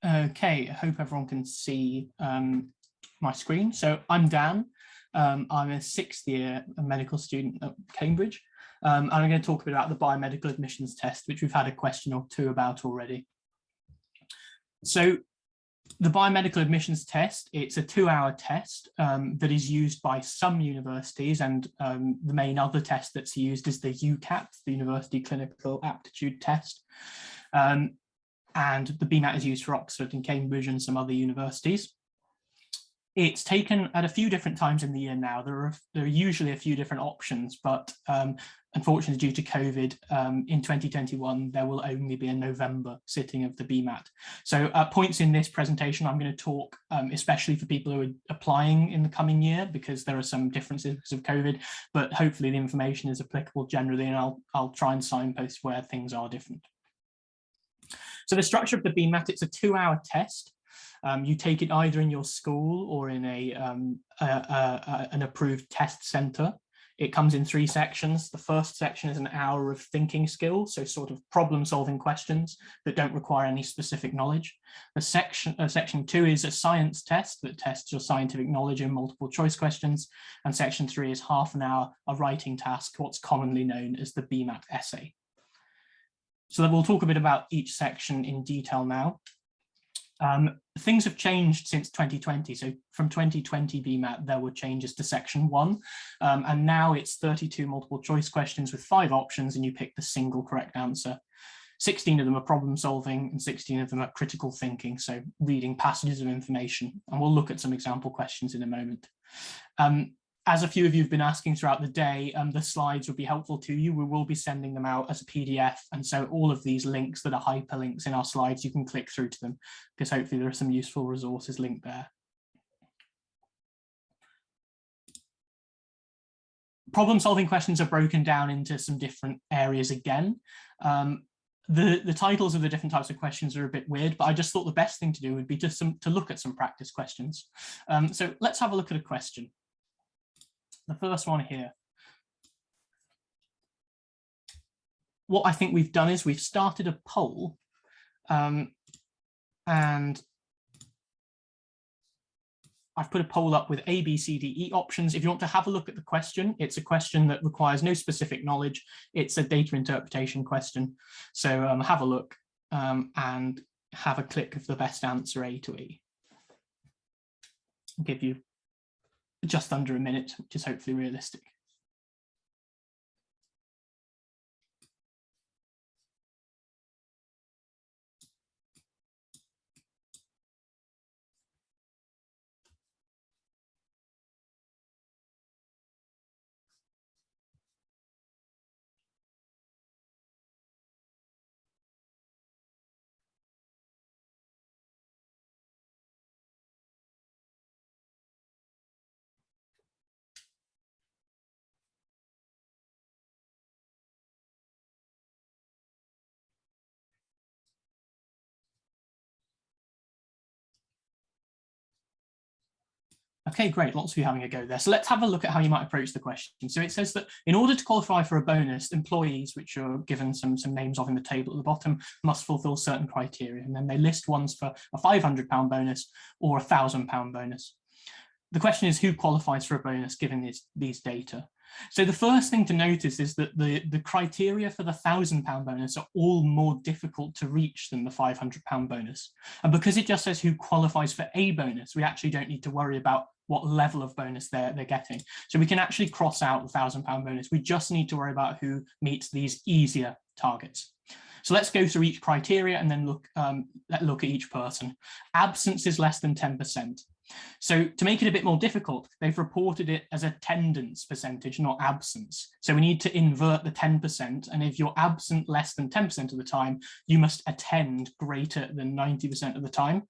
Okay, I hope everyone can see my screen. So I'm Dan. I'm a sixth year medical student at Cambridge. And I'm going to talk a bit about the biomedical admissions test, which we've had a question or two about already. So the biomedical admissions test, it's a 2-hour test that is used by some universities, and the main other test that's used is the UCAT, the University Clinical Aptitude Test. And the BMAT is used for Oxford and Cambridge and some other universities. It's taken at a few different times in the year now. There are usually a few different options, but unfortunately due to COVID, in 2021, there will only be a November sitting of the BMAT. So at points in this presentation, I'm going to talk especially for people who are applying in the coming year, because there are some differences because of COVID, but hopefully the information is applicable generally, and I'll try and signpost where things are different. So the structure of the BMAT, it's a 2-hour test. You take it either in your school or in an approved test center. It comes in 3 sections. The first section is an hour of thinking skills, so sort of problem-solving questions that don't require any specific knowledge. The section 2 is a science test that tests your scientific knowledge in multiple choice questions. And section 3 is half an hour, a writing task, what's commonly known as the BMAT essay. So we'll talk a bit about each section in detail now. Things have changed since 2020. So from 2020 BMAT, there were changes to section 1, and now it's 32 multiple choice questions with 5 options, and you pick the single correct answer. 16 of them are problem solving and 16 of them are critical thinking, so reading passages of information. And we'll look at some example questions in a moment. As a few of you have been asking throughout the day, the slides will be helpful to you. We will be sending them out as a PDF. And so all of these links that are hyperlinks in our slides, you can click through to them, because hopefully there are some useful resources linked there. Problem-solving questions are broken down into some different areas again. The titles of the different types of questions are a bit weird, but I just thought the best thing to do would be just to look at some practice questions. So let's have a look at a question. The first one here. What I think we've done is we've started a poll, and I've put a poll up with A, B, C, D, E options. If you want to have a look at the question, it's a question that requires no specific knowledge. It's a data interpretation question. So have a look and have a click of the best answer, A to E. I'll give you just under a minute, which is hopefully realistic. Okay, great, lots of you having a go there. So let's have a look at how you might approach the question. So it says that in order to qualify for a bonus, employees, which are given some names of in the table at the bottom, must fulfill certain criteria. And then they list ones for a £500 bonus or a £1,000 bonus. The question is, who qualifies for a bonus given these data? So the first thing to notice is that the criteria for the £1,000 bonus are all more difficult to reach than the £500 bonus. And because it just says who qualifies for a bonus, we actually don't need to worry about what level of bonus they're getting. So we can actually cross out the £1,000 bonus. We just need to worry about who meets these easier targets. So let's go through each criteria and then look at each person. Absence is less than 10%. So to make it a bit more difficult, they've reported it as attendance percentage, not absence. So we need to invert the 10%. And if you're absent less than 10% of the time, you must attend greater than 90% of the time.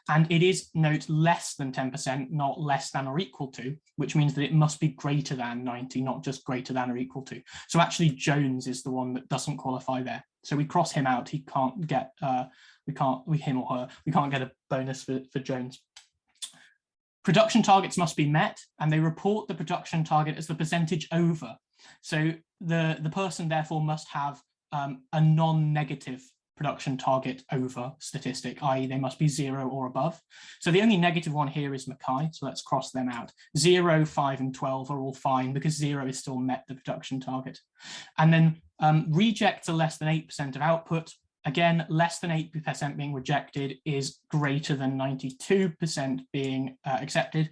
And it is, note, less than 10%, not less than or equal to, which means that it must be greater than 90, not just greater than or equal to. So actually Jones is the one that doesn't qualify there. So we cross him out. He can't get, him or her, we can't get a bonus for Jones. Production targets must be met, and they report the production target as the percentage over. So the person therefore must have a non-negative production target over statistic, i.e. they must be 0 or above. So the only negative one here is Mackay, so let's cross them out. 0, 5 and 12 are all fine because 0 is still met the production target. And then rejects are less than 8% of output. Again, less than 8% being rejected is greater than 92% being accepted.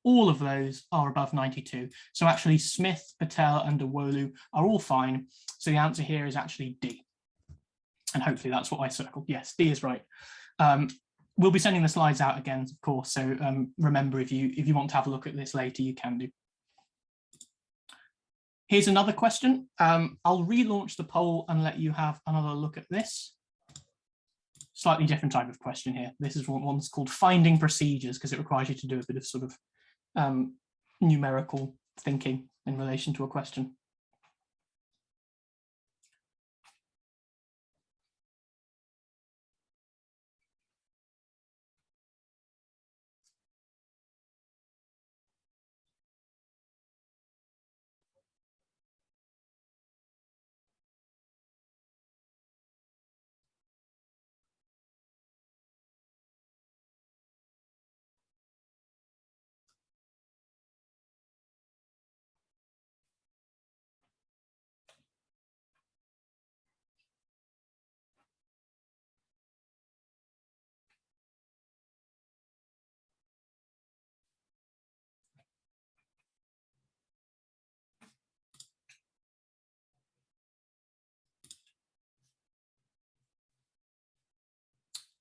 All of those are above 92. So actually Smith, Patel and Awolu are all fine. So the answer here is actually D. And hopefully that's what I circled. Yes, D is right. We'll be sending the slides out again, of course. So remember, if you want to have a look at this later, you can do. Here's another question. I'll relaunch the poll and let you have another look at this. Slightly different type of question here. This is one that's called finding procedures because it requires you to do a bit of sort of numerical thinking in relation to a question.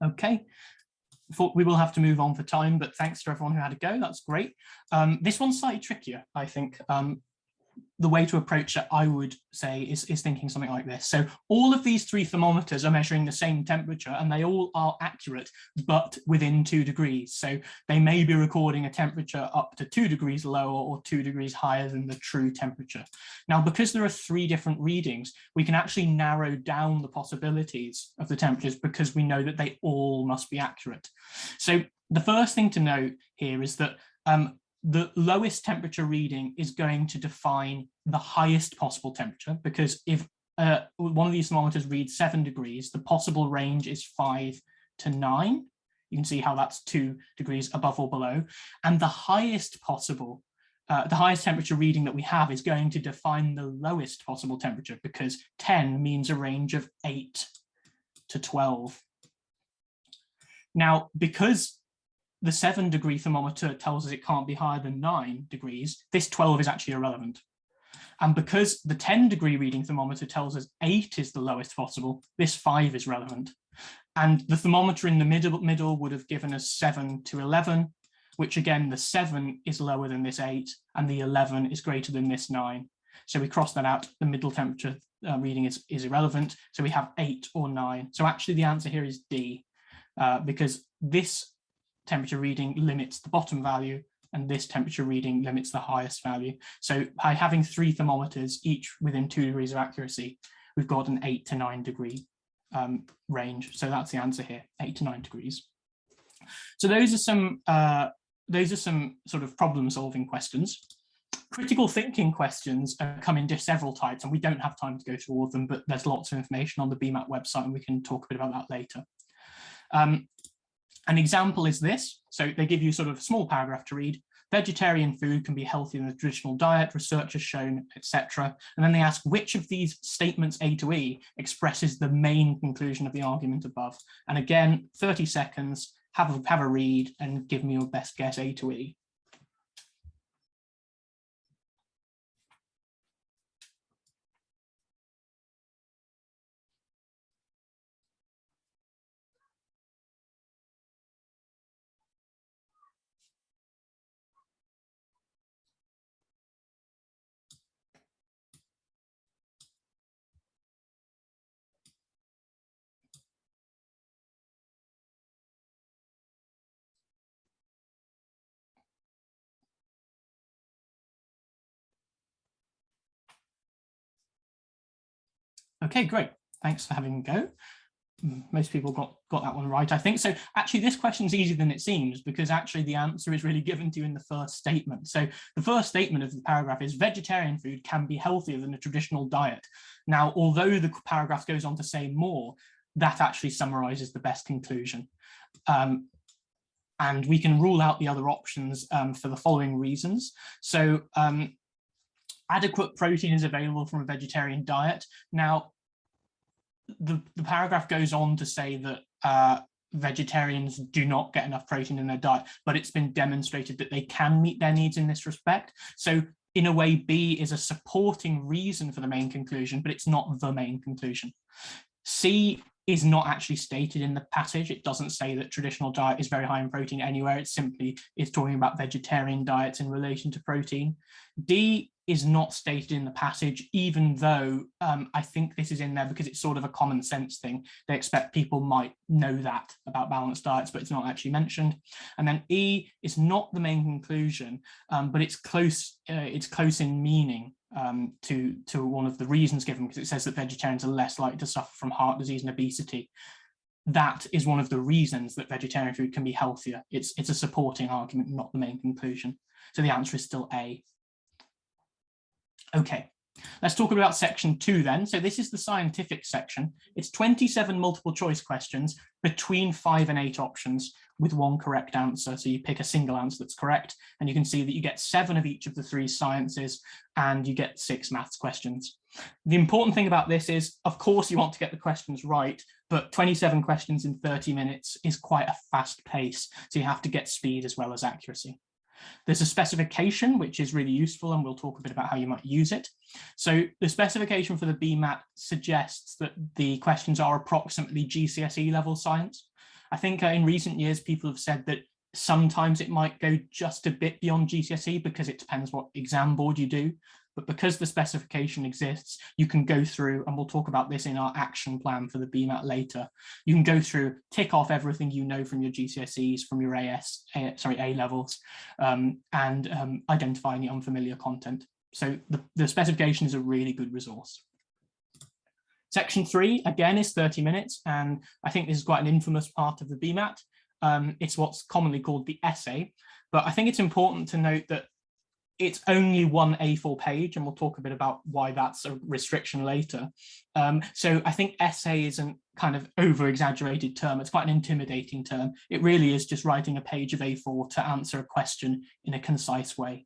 Okay, we will have to move on for time, but thanks to everyone who had a go. That's great. This one's slightly trickier, I think. The way to approach it, I would say, is thinking something like this. So all of these 3 thermometers are measuring the same temperature and they all are accurate, but within 2 degrees. So they may be recording a temperature up to 2 degrees lower or 2 degrees higher than the true temperature. Now, because there are 3 different readings, we can actually narrow down the possibilities of the temperatures because we know that they all must be accurate. So the first thing to note here is that the lowest temperature reading is going to define the highest possible temperature, because if one of these thermometers reads 7 degrees, the possible range is 5 to 9. You can see how that's 2 degrees above or below. And the highest possible, the highest temperature reading that we have is going to define the lowest possible temperature, because 10 means a range of 8 to 12. Now, because the 7 degree thermometer tells us it can't be higher than 9 degrees, this 12 is actually irrelevant. And because the 10 degree reading thermometer tells us 8 is the lowest possible, this 5 is relevant. And the thermometer in the middle would have given us 7 to 11, which again, the 7 is lower than this 8 and the 11 is greater than this 9. So we cross that out, the middle temperature reading is irrelevant. So we have 8 or 9. So actually the answer here is D, because this temperature reading limits the bottom value and this temperature reading limits the highest value. So by having 3 thermometers, each within 2 degrees of accuracy, we've got an 8 to 9 degree range. So that's the answer here, 8 to 9 degrees. So those are some sort of problem solving questions. Critical thinking questions come in several types, and we don't have time to go through all of them, but there's lots of information on the BMAT website and we can talk a bit about that later. An example is this. So they give you sort of a small paragraph to read. Vegetarian food can be healthier than the traditional diet, research has shown, etc. And then they ask which of these statements A to E expresses the main conclusion of the argument above. And again, 30 seconds, have a read and give me your best guess A to E. Okay, great. Thanks for having a go. Most people got that one right, I think. So actually this question is easier than it seems, because actually the answer is really given to you in the first statement. So the first statement of the paragraph is vegetarian food can be healthier than a traditional diet. Now, although the paragraph goes on to say more, that actually summarizes the best conclusion. And we can rule out the other options for the following reasons. So adequate protein is available from a vegetarian diet. Now, the paragraph goes on to say that vegetarians do not get enough protein in their diet, but it's been demonstrated that they can meet their needs in this respect. So in a way, B is a supporting reason for the main conclusion, but it's not the main conclusion. C is not actually stated in the passage. It doesn't say that traditional diet is very high in protein anywhere. It simply is talking about vegetarian diets in relation to protein. D is not stated in the passage, even though I think this is in there because it's sort of a common sense thing. They expect people might know that about balanced diets, but it's not actually mentioned. And then E is not the main conclusion, but it's close in meaning to one of the reasons given, because it says that vegetarians are less likely to suffer from heart disease and obesity. That is one of the reasons that vegetarian food can be healthier. It's a supporting argument, not the main conclusion. So the answer is still A. Okay, let's talk about section 2 then. So this is the scientific section. It's 27 multiple choice questions between 5 and 8 options with 1 correct answer. So you pick a single answer that's correct, and you can see that you get 7 of each of the 3 sciences and you get 6 maths questions. The important thing about this is, of course, you want to get the questions right, but 27 questions in 30 minutes is quite a fast pace. So you have to get speed as well as accuracy. There's a specification, which is really useful, and we'll talk a bit about how you might use it. So the specification for the BMAT suggests that the questions are approximately GCSE level science. I think in recent years, people have said that sometimes it might go just a bit beyond GCSE because it depends what exam board you do. But because the specification exists, you can go through, and we'll talk about this in our action plan for the BMAT later. You can go through, tick off everything you know from your GCSEs, from your A levels, and identify any unfamiliar content. So the specification is a really good resource. Section 3, again, is 30 minutes, and I think this is quite an infamous part of the BMAT. It's what's commonly called the essay, but I think it's important to note that it's only 1 A4 page, and we'll talk a bit about why that's a restriction later. So I think essay isn't kind of over-exaggerated term. It's quite an intimidating term. It really is just writing a page of A4 to answer a question in a concise way.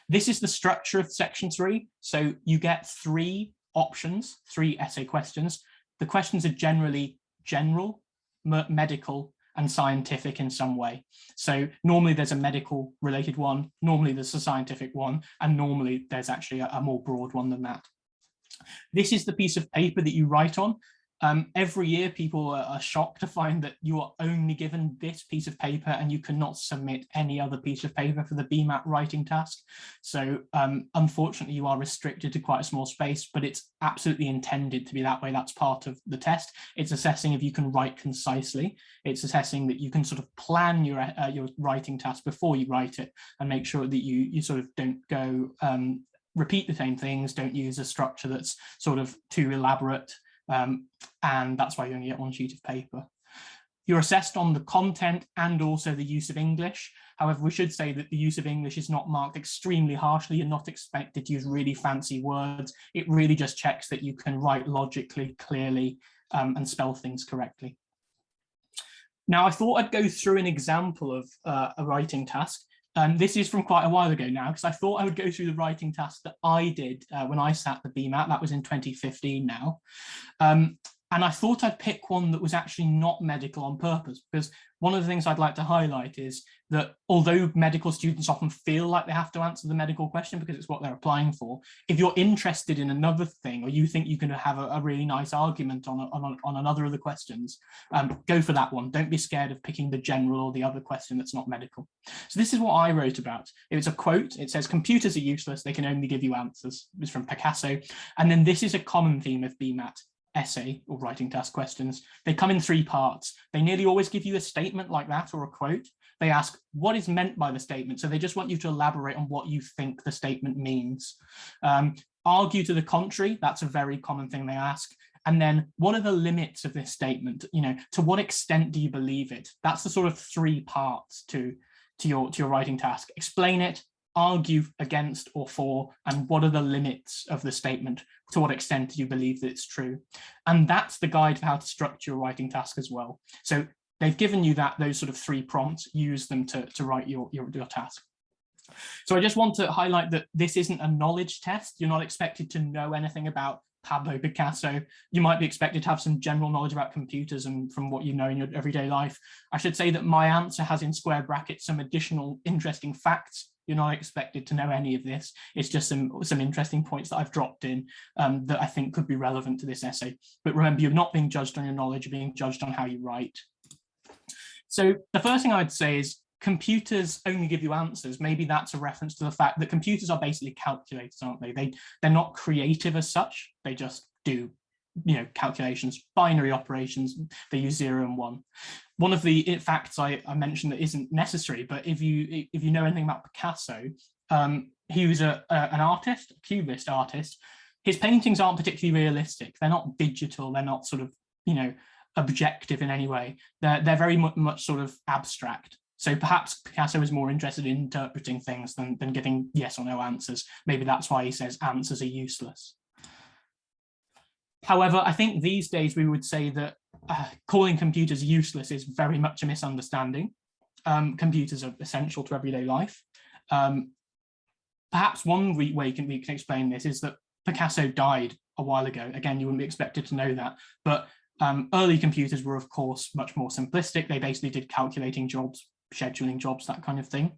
This is the structure of section 3. So you get 3 options, 3 essay questions. The questions are generally general, medical, and scientific in some way. So normally there's a medical related one, normally there's a scientific one, and normally there's actually a more broad one than that. This is the piece of paper that you write on. Every year people are shocked to find that you are only given this piece of paper and you cannot submit any other piece of paper for the BMAT writing task. So unfortunately you are restricted to quite a small space, but it's absolutely intended to be that way. That's part of the test. It's assessing if you can write concisely. It's assessing that you can sort of plan your writing task before you write it and make sure that you sort of don't go repeat the same things, don't use a structure that's sort of too elaborate. And that's why you only get 1 sheet of paper. You're assessed on the content and also the use of English. However, we should say that the use of English is not marked extremely harshly. You're not expected to use really fancy words. It really just checks that you can write logically, clearly, and spell things correctly. Now, I thought I'd go through an example of a writing task. This is from quite a while ago now, because I thought I would go through the writing task that I did when I sat the BMAT. That was in 2015 now. And I thought I'd pick one that was actually not medical on purpose, because one of the things I'd like to highlight is that although medical students often feel like they have to answer the medical question because it's what they're applying for, if you're interested in another thing, or you think you can have a really nice argument on another of the questions, go for that one. Don't be scared of picking the general or the other question that's not medical. So this is what I wrote about. It was a quote. It says, "Computers are useless. They can only give you answers." It was from Picasso. And then this is a common theme of BMAT essay or writing task questions. They come in 3 parts. They nearly always give you a statement like that or a quote. They ask what is meant by the statement. So they just want you to elaborate on what you think the statement means. Argue to the contrary. That's a very common thing they ask. And then what are the limits of this statement? You know, to what extent do you believe it? That's the sort of 3 parts to your writing task. Explain it, argue against or for, and what are the limits of the statement? To what extent do you believe that it's true? And that's the guide for how to structure your writing task as well. So they've given you those sort of 3 prompts, use them to write your task. So I just want to highlight that this isn't a knowledge test. You're not expected to know anything about Pablo Picasso. You might be expected to have some general knowledge about computers and from what you know in your everyday life. I should say that my answer has in square brackets some additional interesting facts. You're not expected to know any of this. It's just some interesting points that I've dropped in that I think could be relevant to this essay. But remember, you're not being judged on your knowledge, you're being judged on how you write. So the first thing I'd say is computers only give you answers. Maybe that's a reference to the fact that computers are basically calculators, aren't they? They're not creative as such. They just do, calculations, binary operations. They use 0 and 1. One of the facts I mentioned that isn't necessary, but if you know anything about Picasso, he was an artist, a cubist artist. His paintings aren't particularly realistic. They're not digital. They're not sort of, objective in any way. They're very much sort of abstract. So perhaps Picasso is more interested in interpreting things than giving yes or no answers. Maybe that's why he says answers are useless. However, I think these days we would say that calling computers useless is very much a misunderstanding. Computers are essential to everyday life. Perhaps one way we can explain this is that Picasso died a while ago. Again, you wouldn't be expected to know that, but early computers were, of course, much more simplistic. They basically did calculating jobs, scheduling jobs, that kind of thing.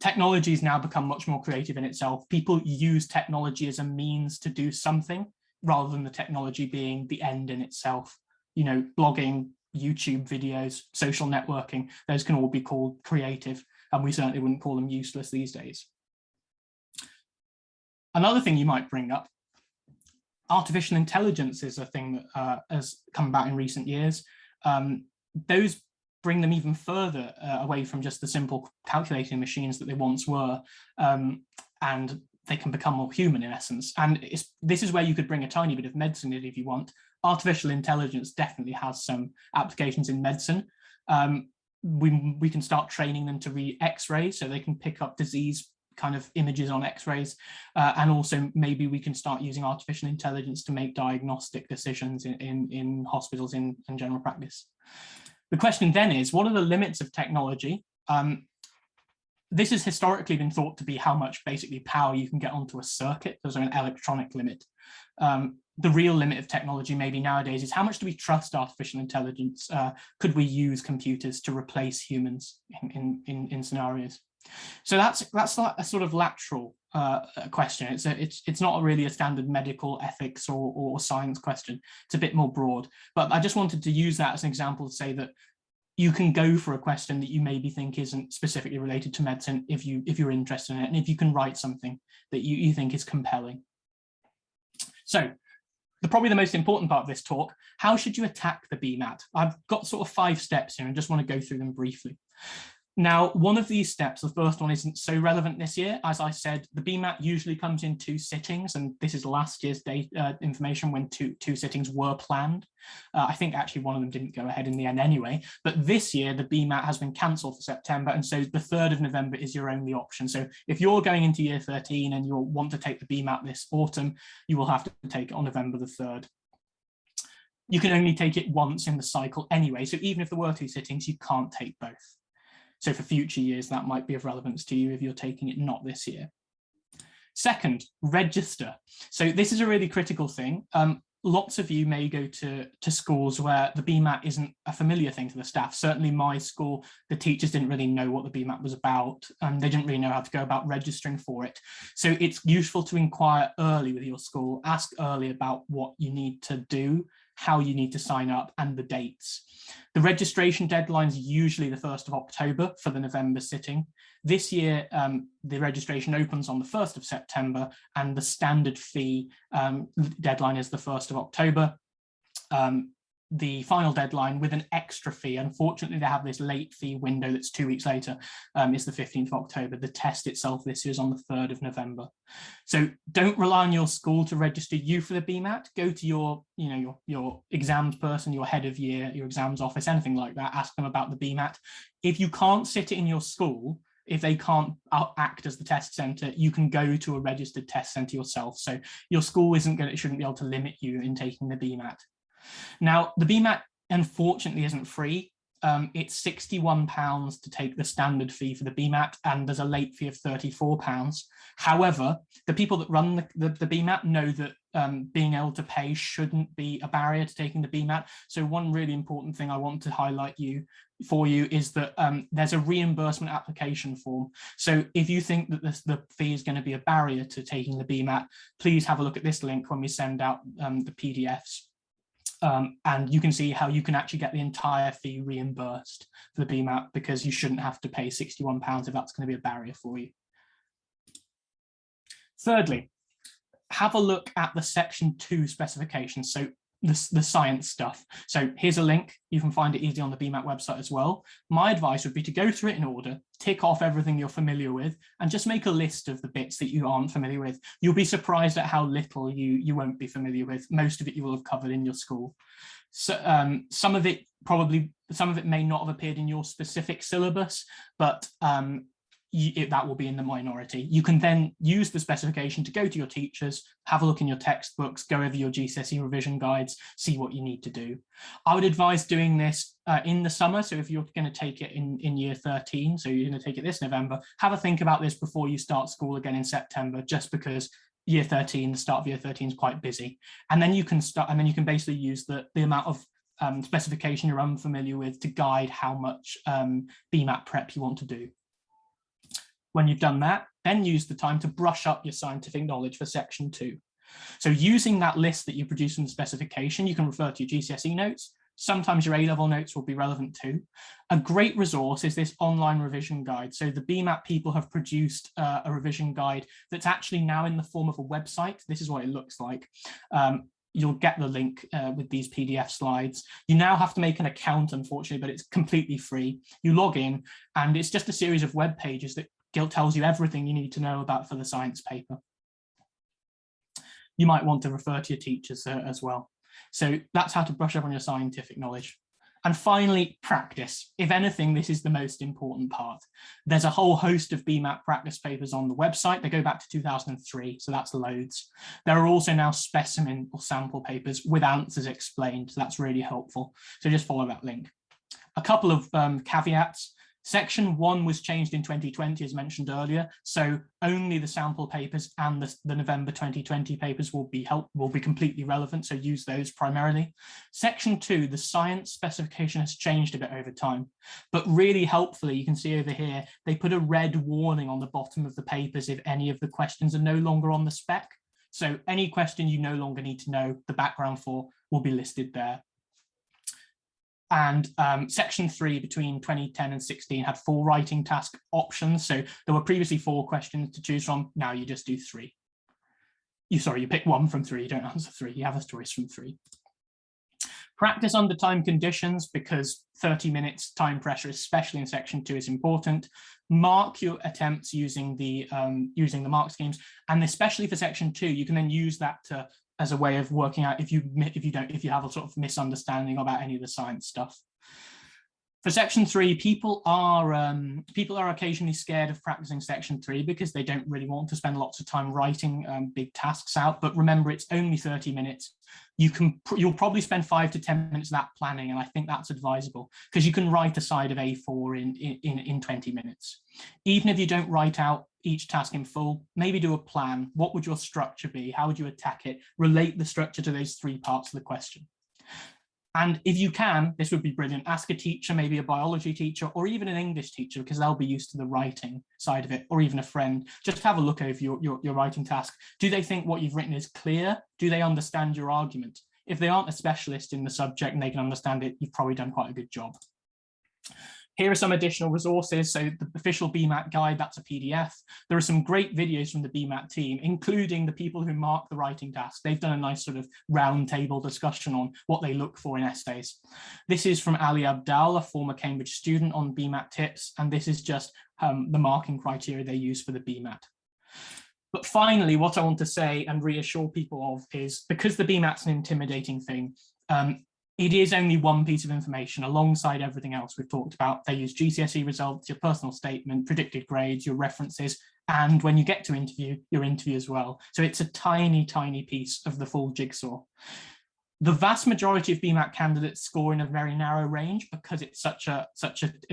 Technology has now become much more creative in itself. People use technology as a means to do something rather than the technology being the end in itself. Blogging, YouTube videos, social networking, those can all be called creative, and we certainly wouldn't call them useless these days. Another thing you might bring up, artificial intelligence is a thing that has come about in recent years. Those bring them even further away from just the simple calculating machines that they once were, and they can become more human in essence. And this is where you could bring a tiny bit of medicine in if you want. Artificial intelligence definitely has some applications in medicine. We can start training them to read X-rays so they can pick up disease kind of images on X-rays, and also maybe we can start using artificial intelligence to make diagnostic decisions in hospitals in general practice. The question then is, what are the limits of technology? This has historically been thought to be how much basically power you can get onto a circuit. There's an electronic limit. The real limit of technology maybe nowadays is how much do we trust artificial intelligence? Could we use computers to replace humans in scenarios? So that's like a sort of lateral question. It's not really a standard medical ethics or science question. It's a bit more broad. But I just wanted to use that as an example to say that you can go for a question that you maybe think isn't specifically related to medicine if you're interested in it, and if you can write something that you think is compelling. So probably the most important part of this talk, how should you attack the BMAT? I've got sort of 5 steps here and just want to go through them briefly. Now, one of these steps, the first one, isn't so relevant this year. As I said, the BMAT usually comes in 2 sittings, and this is last year's information when two sittings were planned. I think actually one of them didn't go ahead in the end anyway, but this year the BMAT has been cancelled for September, and so the 3rd of November is your only option. So if you're going into year 13 and you want to take the BMAT this autumn, you will have to take it on November the 3rd. You can only take it once in the cycle anyway, so even if there were 2 sittings, you can't take both. So for future years, that might be of relevance to you if you're taking it not this year. Second, register. So this is a really critical thing. Lots of you may go to schools where the BMAT isn't a familiar thing to the staff. Certainly my school, the teachers didn't really know what the BMAT was about, and they didn't really know how to go about registering for it. So it's useful to inquire early with your school, ask early about what you need to do, how you need to sign up, and the dates. The registration deadline is usually the 1st of October for the November sitting. This year, the registration opens on the 1st of September, and the standard fee deadline is the 1st of October. The final deadline with an extra fee, unfortunately they have this late fee window that's 2 weeks later, is the 15th of October. The test itself this year is on the 3rd of November. So don't rely on your school to register you for the BMAT. Go to your exams person, your head of year, your exams office, anything like that. Ask them about the BMAT. If you can't sit it in your school, if they can't act as the test center, you can go to a registered test center yourself. So your school shouldn't be able to limit you in taking the BMAT. Now, the BMAT unfortunately isn't free. It's £61 to take the standard fee for the BMAT, and there's a late fee of £34. However, the people that run the BMAT know that being able to pay shouldn't be a barrier to taking the BMAT. So one really important thing I want to highlight for you is that there's a reimbursement application form. So if you think that the fee is going to be a barrier to taking the BMAT, please have a look at this link when we send out the PDFs. And you can see how you can actually get the entire fee reimbursed for the BMAT, because you shouldn't have to pay £61 if that's going to be a barrier for you. Thirdly, have a look at the section 2 specifications, so the science stuff. So here's a link, you can find it easily on the BMAT website as well. My advice would be to go through it in order, tick off everything you're familiar with, and just make a list of the bits that you aren't familiar with. You'll be surprised at how little you won't be familiar with. Most of it you will have covered in your school. So some of it may not have appeared in your specific syllabus, but that will be in the minority. You can then use the specification to go to your teachers, have a look in your textbooks, go over your GCSE revision guides, see what you need to do. I would advise doing this in the summer. So if you're going to take it in year 13, so you're going to take it this November, have a think about this before you start school again in September, just because year 13, the start of year 13 is quite busy. And then you can basically use the amount of specification you're unfamiliar with to guide how much BMAT prep you want to do. When you've done that, then use the time to brush up your scientific knowledge for section 2. So using that list that you produce from the specification, you can refer to your GCSE notes. Sometimes your A-level notes will be relevant too. A great resource is this online revision guide. So the BMAT people have produced a revision guide that's actually now in the form of a website. This is what it looks like. You'll get the link with these PDF slides. You now have to make an account, unfortunately, but it's completely free. You log in, and it's just a series of web pages that tells you everything you need to know about for the science paper. You might want to refer to your teachers as well. So that's how to brush up on your scientific knowledge. And finally, practice. If anything, this is the most important part. There's a whole host of BMAT practice papers on the website. They go back to 2003, so that's loads. There are also now specimen or sample papers with answers explained, so that's really helpful. So just follow that link. A couple of caveats. Section 1 was changed in 2020, as mentioned earlier, so only the sample papers and the November 2020 papers will be completely relevant, so use those primarily. Section 2, the science specification has changed a bit over time, but really helpfully, you can see over here, they put a red warning on the bottom of the papers if any of the questions are no longer on the spec. So any question you no longer need to know the background for will be listed there. And section 3 between 2010 and 16 had 4 writing task options. So there were previously 4 questions to choose from. Now you just do 3. You pick 1 from 3, you don't answer 3, you have a choice from 3. Practice under time conditions, because 30 minutes time pressure, especially in section 2, is important. Mark your attempts using the mark schemes, and especially for section 2, you can then use that as a way of working out if you have a sort of misunderstanding about any of the science stuff. For section 3, people are occasionally scared of practicing section 3 because they don't really want to spend lots of time writing big tasks out. But remember, it's only 30 minutes. You'll probably spend 5 to 10 minutes of that planning, and I think that's advisable because you can write a side of A4 in 20 minutes. Even if you don't write out each task in full, maybe do a plan. What would your structure be? How would you attack it? Relate the structure to those 3 parts of the question. And if you can, this would be brilliant. Ask a teacher, maybe a biology teacher, or even an English teacher, because they'll be used to the writing side of it, or even a friend. Just have a look over your writing task. Do they think what you've written is clear? Do they understand your argument? If they aren't a specialist in the subject and they can understand it, you've probably done quite a good job. Here are some additional resources. So the official BMAT guide, that's a PDF. There are some great videos from the BMAT team, including the people who mark the writing task. They've done a nice sort of roundtable discussion on what they look for in essays. This is from Ali Abdal, a former Cambridge student, on BMAT tips. And this is just the marking criteria they use for the BMAT. But finally, what I want to say and reassure people of is, because the BMAT's an intimidating thing, It is only one piece of information alongside everything else we've talked about. They use GCSE results, your personal statement, predicted grades, your references, and when you get to interview, your interview as well. So it's a tiny, tiny piece of the full jigsaw. The vast majority of BMAT candidates score in a very narrow range because it's such a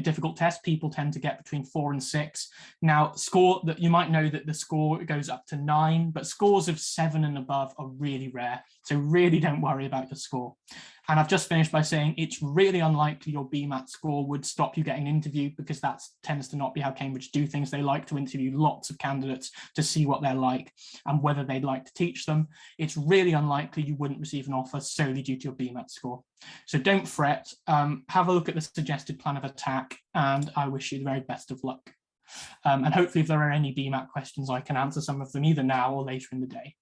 difficult test. People tend to get between 4 and 6. Now, score that you might know that the score goes up to 9, but scores of 7 and above are really rare. So really don't worry about your score. And I've just finished by saying it's really unlikely your BMAT score would stop you getting an interview, because that tends to not be how Cambridge do things. They like to interview lots of candidates to see what they're like and whether they'd like to teach them. It's really unlikely you wouldn't receive an offer solely due to your BMAT score. So don't fret, have a look at the suggested plan of attack, and I wish you the very best of luck. And hopefully if there are any BMAT questions, I can answer some of them either now or later in the day.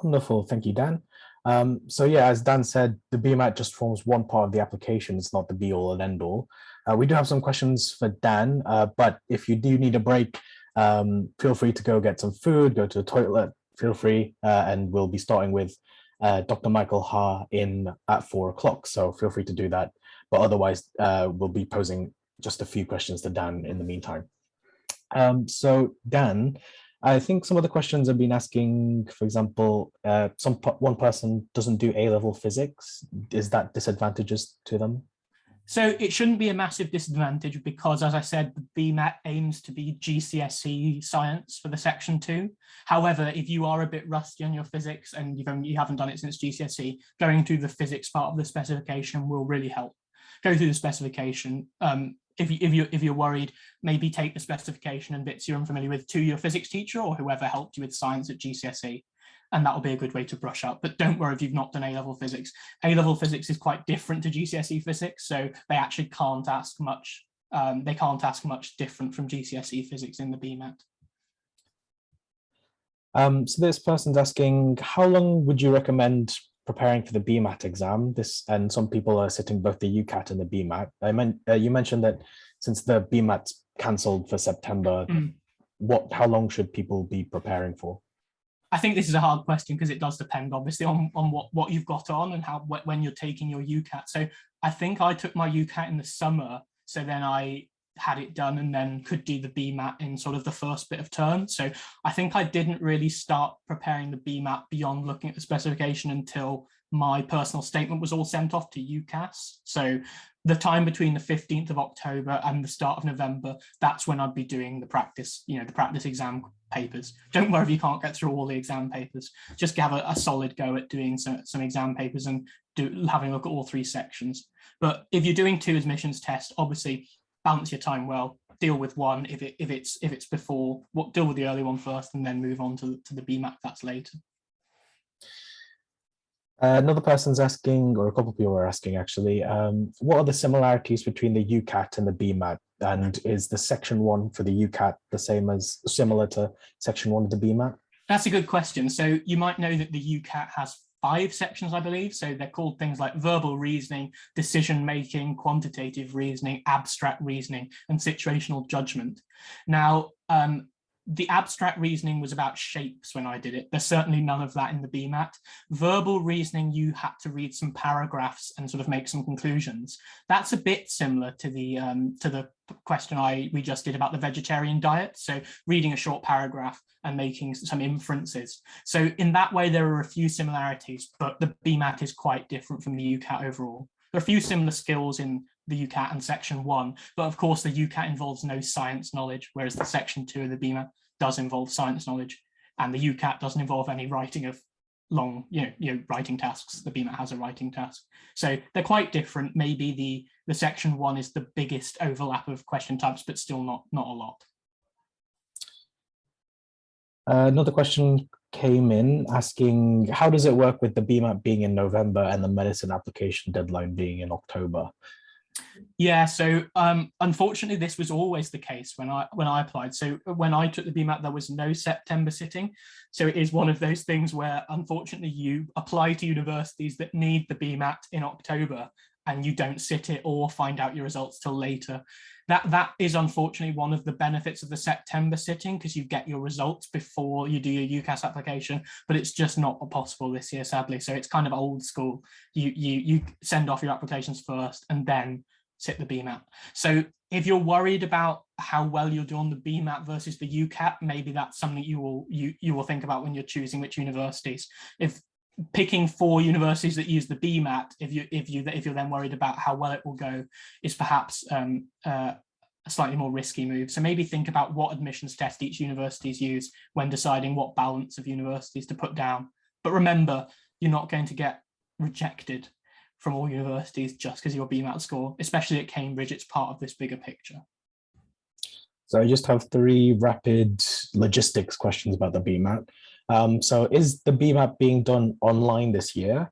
Wonderful, thank you, Dan. So yeah, as Dan said, the BMAT just forms one part of the application. It's not the be all and end all. We do have some questions for Dan, but if you do need a break, feel free to go get some food, go to the toilet, feel free, and we'll be starting with Dr. Michael Ha at 4 o'clock. So feel free to do that. But otherwise, we'll be posing just a few questions to Dan in the meantime. So Dan, I think some of the questions have been asking, for example, one person doesn't do A-level physics. Is that disadvantageous to them? So it shouldn't be a massive disadvantage because, as I said, the BMAT aims to be GCSE science for the section 2. However, if you are a bit rusty on your physics and you haven't done it since GCSE, going through the physics part of the specification will really help. Go through the specification. If you're worried, maybe take the specification and bits you're unfamiliar with to your physics teacher or whoever helped you with science at GCSE, and that will be a good way to brush up. But don't worry if you've not done A-level physics. A-level physics is quite different to GCSE physics, so they actually can't ask much. They can't ask much different from GCSE physics in the BMAT. So this person's asking, how long would you recommend preparing for the BMAT exam? And some people are sitting both the UCAT and the BMAT. You mentioned that since the BMAT's cancelled for September, how long should people be preparing for? I think this is a hard question because it does depend obviously on what you've got on and when you're taking your UCAT. So I think I took my UCAT in the summer, so then I had it done and then could do the BMAT in sort of the first bit of term. So I think I didn't really start preparing the BMAT beyond looking at the specification until my personal statement was all sent off to UCAS. So the time between the 15th of October and the start of November, that's when I'd be doing the practice, the practice exam papers. Don't worry if you can't get through all the exam papers. Just have a solid go at doing some exam papers and having a look at all 3 sections. But if you're doing 2 admissions tests, obviously balance your time well. Deal with one if it's before. Deal with the early one first, and then move on to the BMAT. That's later. Another person's asking, or a couple of people are asking actually, what are the similarities between the UCAT and the BMAT? And is the section 1 for the UCAT similar to section 1 of the BMAT? That's a good question. So you might know that the UCAT has 5 sections, I believe. So they're called things like verbal reasoning, decision making, quantitative reasoning, abstract reasoning, and situational judgment. Now, the abstract reasoning was about shapes when I did it. There's certainly none of that in the BMAT. Verbal reasoning, you had to read some paragraphs and sort of make some conclusions. That's a bit similar to the question we just did about the vegetarian diet. So reading a short paragraph and making some inferences. So in that way, there are a few similarities, but the BMAT is quite different from the UCAT overall. There are a few similar skills in the UCAT and section 1, but of course the UCAT involves no science knowledge, whereas the section 2 of the BMAT does involve science knowledge, and the UCAT doesn't involve any writing of long, writing tasks. The BMAT has a writing task. So they're quite different. Maybe the section 1 is the biggest overlap of question types, but still not a lot. Another question came in asking, how does it work with the BMAT being in November and the medicine application deadline being in October? Yeah, so unfortunately, this was always the case when I applied. So when I took the BMAT, there was no September sitting. So it is one of those things where, unfortunately, you apply to universities that need the BMAT in October and you don't sit it or find out your results till later. that is unfortunately one of the benefits of the September sitting, because you get your results before you do your UCAS application, but it's just not possible this year, sadly. So it's kind of old school. You send off your applications first and then sit the BMAT. So if you're worried about how well you'll do on the BMAT versus the UCAT, maybe that's something you will think about when you're choosing which universities. If picking 4 universities that use the BMAT, if you're then worried about how well it will go, is perhaps a slightly more risky move. So maybe think about what admissions test each universities use when deciding what balance of universities to put down. But remember, you're not going to get rejected from all universities just because of your BMAT score, especially at Cambridge. It's part of this bigger picture. So I just have 3 rapid logistics questions about the BMAT. So is the BMAT being done online this year?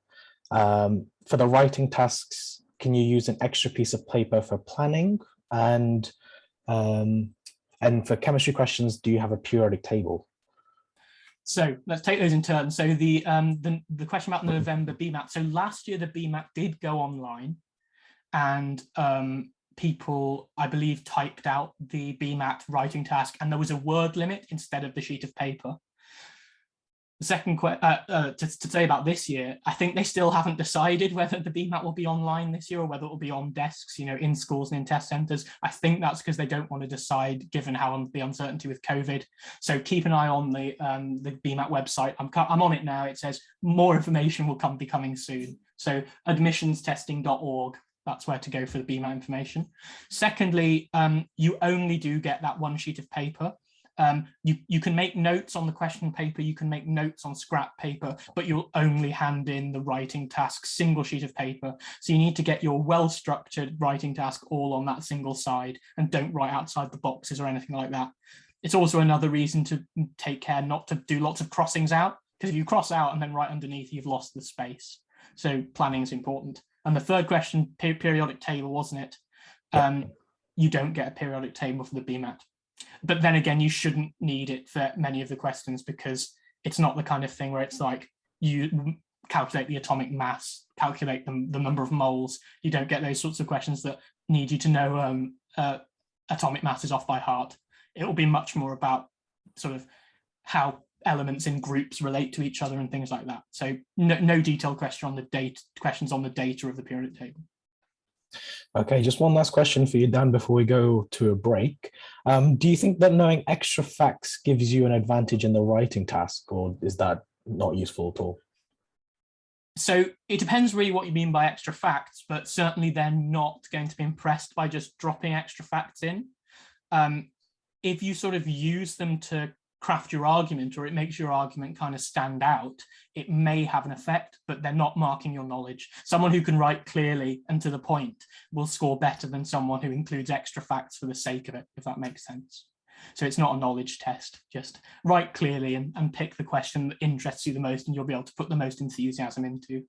For the writing tasks, can you use an extra piece of paper for planning? And for chemistry questions, do you have a periodic table? So let's take those in turn. So the question about the November BMAT. So last year the BMAT did go online, and people, I believe, typed out the BMAT writing task, and there was a word limit instead of the sheet of paper. The second to say about this year, I think they still haven't decided whether the BMAT will be online this year or whether it will be on desks, in schools and in test centres. I think that's because they don't want to decide, given how the uncertainty with COVID. So keep an eye on the BMAT website. I'm on it now. It says more information will be coming soon. So admissionstesting.org. That's where to go for the BMAT information. Secondly, you only do get that one sheet of paper. You can make notes on the question paper, you can make notes on scrap paper, but you'll only hand in the writing task single sheet of paper. So you need to get your well-structured writing task all on that single side, and don't write outside the boxes or anything like that. It's also another reason to take care not to do lots of crossings out, because if you cross out and then write underneath, you've lost the space. So planning is important. And the third question, periodic table, wasn't it? You don't get a periodic table for the BMAT. But then again, you shouldn't need it for many of the questions, because it's not the kind of thing where it's like you calculate the atomic mass, calculate the number of moles. You don't get those sorts of questions that need you to know atomic masses off by heart. It will be much more about sort of how elements in groups relate to each other and things like that. So no detailed questions on the data of the periodic table. Okay, just one last question for you, Dan, before we go to a break. Do you think that knowing extra facts gives you an advantage in the writing task, or is that not useful at all? So it depends really what you mean by extra facts, but certainly they're not going to be impressed by just dropping extra facts in. If you sort of use them to craft your argument, or it makes your argument kind of stand out, it may have an effect, but they're not marking your knowledge. Someone who can write clearly and to the point will score better than someone who includes extra facts for the sake of it, if that makes sense. So it's not a knowledge test. Just write clearly and pick the question that interests you the most, and you'll be able to put the most enthusiasm into